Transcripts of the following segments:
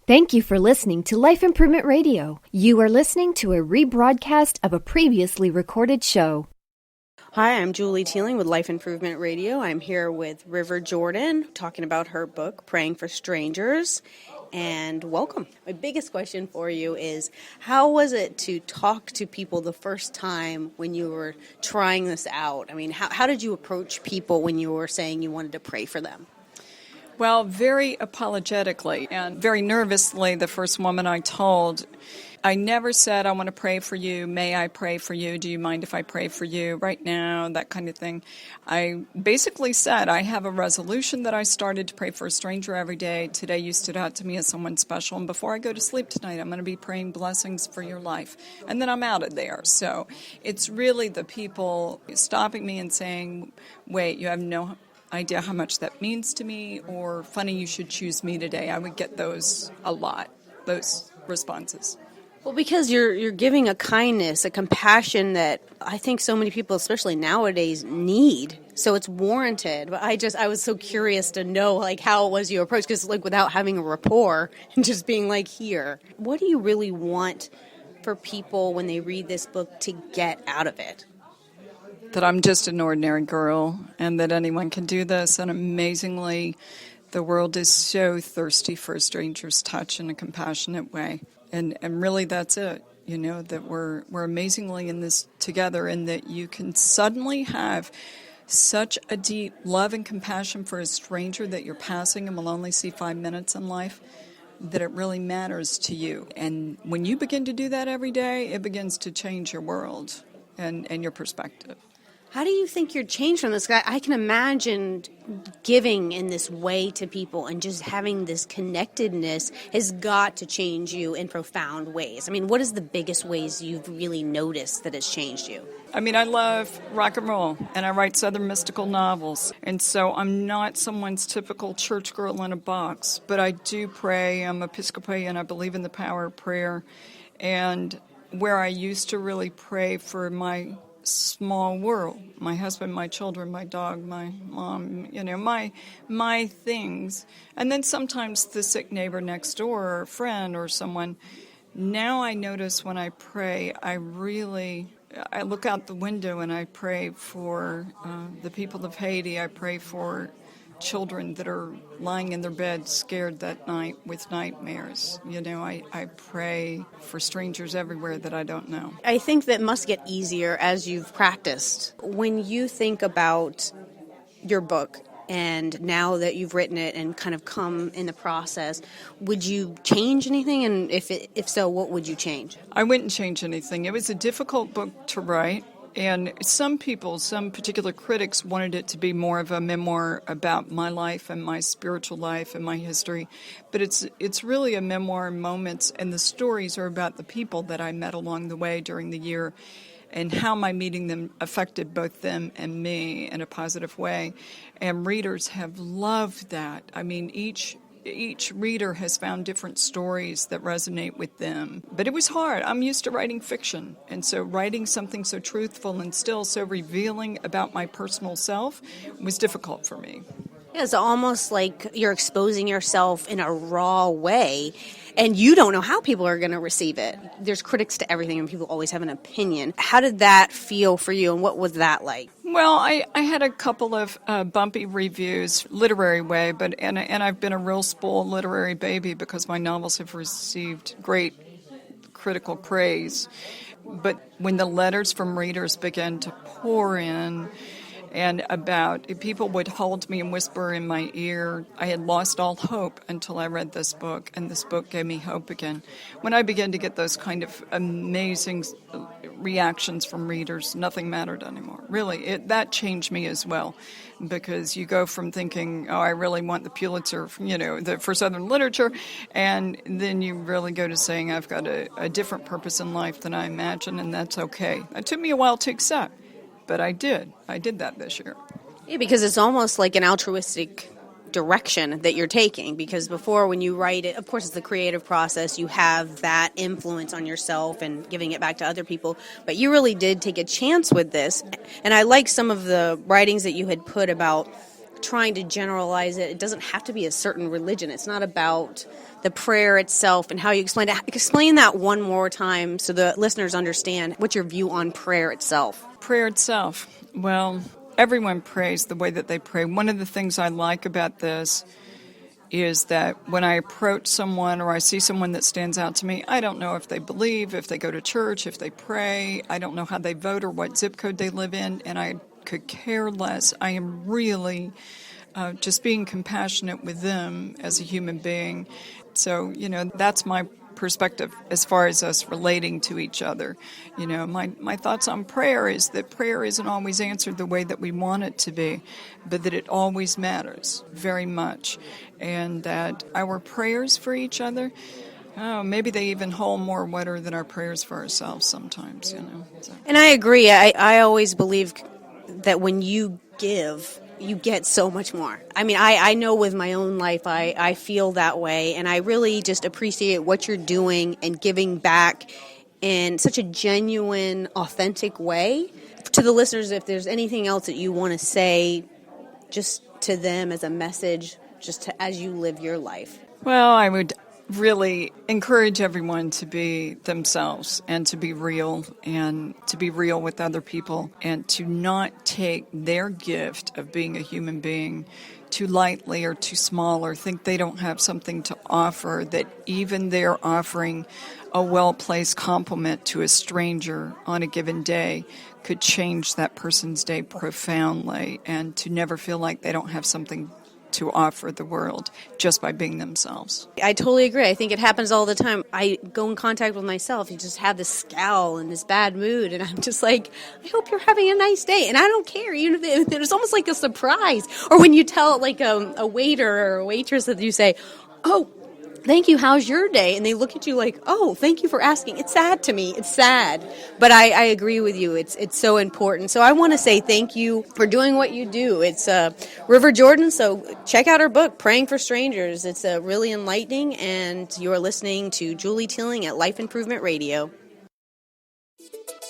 Thank you for listening to Life Improvement Radio. You are listening to a rebroadcast of a previously recorded show. Hi, I'm Julie Teeling with Life Improvement Radio. I'm here with River Jordan talking about her book, Praying for Strangers. And welcome. My biggest question for you is, how was it to talk to people the first time when you were trying this out? I mean, how did you approach people when you were saying you wanted to pray for them? Well, very apologetically and very nervously, the first woman I told, I never said, I want to pray for you. May I pray for you? Do you mind if I pray for you right now? That kind of thing. I basically said, I have a resolution that I started to pray for a stranger every day. Today you stood out to me as someone special. And before I go to sleep tonight, I'm going to be praying blessings for your life. And then I'm out of there. So it's really the people stopping me and saying, wait, you have no idea how much that means to me, or funny you should choose me today. I would get those a lot, those responses. Well, because you're giving a kindness, a compassion that I think so many people, especially nowadays, need. So it's warranted. But I was so curious to know, like, how it was you approached, because, like, without having a rapport and just being like, here, what do you really want for people when they read this book to get out of it? That I'm just an ordinary girl and that anyone can do this. And amazingly, the world is so thirsty for a stranger's touch in a compassionate way. And really that's it, you know, that we're amazingly in this together, and that you can suddenly have such a deep love and compassion for a stranger that you're passing and will only see 5 minutes in life, that it really matters to you. And when you begin to do that every day, it begins to change your world and your perspective. How do you think you're changed from this guy? I can imagine giving in this way to people and just having this connectedness has got to change you in profound ways. I mean, what is the biggest ways you've really noticed that it's changed you? I mean, I love rock and roll, and I write Southern mystical novels, and so I'm not someone's typical church girl in a box, but I do pray. I'm Episcopalian. I believe in the power of prayer, and where I used to really pray for my small world, my husband, my children, my dog, my mom, you know, my things, and then sometimes the sick neighbor next door or a friend or someone. Now I notice when I pray, I look out the window and I pray for the people of Haiti. I pray for children that are lying in their beds scared that night with nightmares. You know, I pray for strangers everywhere that I don't know. I think that must get easier as you've practiced. When you think about your book and now that you've written it and kind of come in the process, would you change anything? And if so, what would you change? I wouldn't change anything. It was a difficult book to write. And some particular critics wanted it to be more of a memoir about my life and my spiritual life and my history. But it's really a memoir in moments, and the stories are about the people that I met along the way during the year and how my meeting them affected both them and me in a positive way. And readers have loved that. I mean, each reader has found different stories that resonate with them. But it was hard. I'm used to writing fiction. And so writing something so truthful and still so revealing about my personal self was difficult for me. Yeah, it's almost like you're exposing yourself in a raw way, and you don't know how people are going to receive it. There's critics to everything, and people always have an opinion. How did that feel for you, and what was that like? Well, I had a couple of bumpy reviews, literary way, and I've been a real spoiled literary baby because my novels have received great critical praise. But when the letters from readers began to pour in, and people would hold me and whisper in my ear, I had lost all hope until I read this book, and this book gave me hope again. When I began to get those kind of amazing reactions from readers, nothing mattered anymore. Really, that changed me as well, because you go from thinking, oh, I really want the Pulitzer, for Southern literature, and then you really go to saying, I've got a different purpose in life than I imagined, and that's okay. It took me a while to accept. But I did that this year. Yeah, because it's almost like an altruistic direction that you're taking, because before, when you write it, of course it's the creative process, you have that influence on yourself and giving it back to other people, but you really did take a chance with this. And I like some of the writings that you had put about trying to generalize it. It doesn't have to be a certain religion. It's not about the prayer itself and how you explain it. Explain that one more time so the listeners understand what's your view on prayer itself. Prayer itself. Well, everyone prays the way that they pray. One of the things I like about this is that when I approach someone or I see someone that stands out to me, I don't know if they believe, if they go to church, if they pray. I don't know how they vote or what zip code they live in, and I could care less. I am really just being compassionate with them as a human being. So, that's my perspective as far as us relating to each other. My thoughts on prayer is that prayer isn't always answered the way that we want it to be, but that it always matters very much, and that our prayers for each other, maybe they even hold more water than our prayers for ourselves sometimes. So. And I agree. I always believe that when you give, you get so much more. I mean, I know with my own life, I feel that way, and I really just appreciate what you're doing and giving back in such a genuine, authentic way. To the listeners, if there's anything else that you want to say just to them as a message, as you live your life. Well, I would really encourage everyone to be themselves and to be real with other people, and to not take their gift of being a human being too lightly or too small, or think they don't have something to offer, that even they're offering a well-placed compliment to a stranger on a given day could change that person's day profoundly, and to never feel like they don't have something to offer the world just by being themselves. I totally agree. I think it happens all the time. I go in contact with myself and just have this scowl and this bad mood, and I'm just like, I hope you're having a nice day. And I don't care. It's almost like a surprise. Or when you tell like a waiter or a waitress that you say, oh, thank you, how's your day? And they look at you like, oh, thank you for asking. It's sad to me. It's sad. But I agree with you. It's so important. So I want to say thank you for doing what you do. It's River Jordan, so check out her book, Praying for Strangers. It's really enlightening, and you're listening to Julie Teeling at Life Improvement Radio.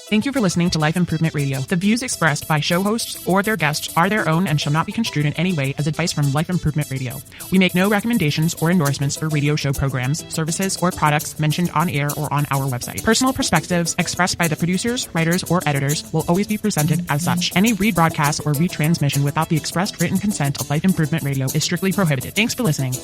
Thank you for listening to Life Improvement Radio. The views expressed by show hosts or their guests are their own and shall not be construed in any way as advice from Life Improvement Radio. We make no recommendations or endorsements for radio show programs, services, or products mentioned on air or on our website. Personal perspectives expressed by the producers, writers, or editors will always be presented as such. Any rebroadcast or retransmission without the expressed written consent of Life Improvement Radio is strictly prohibited. Thanks for listening.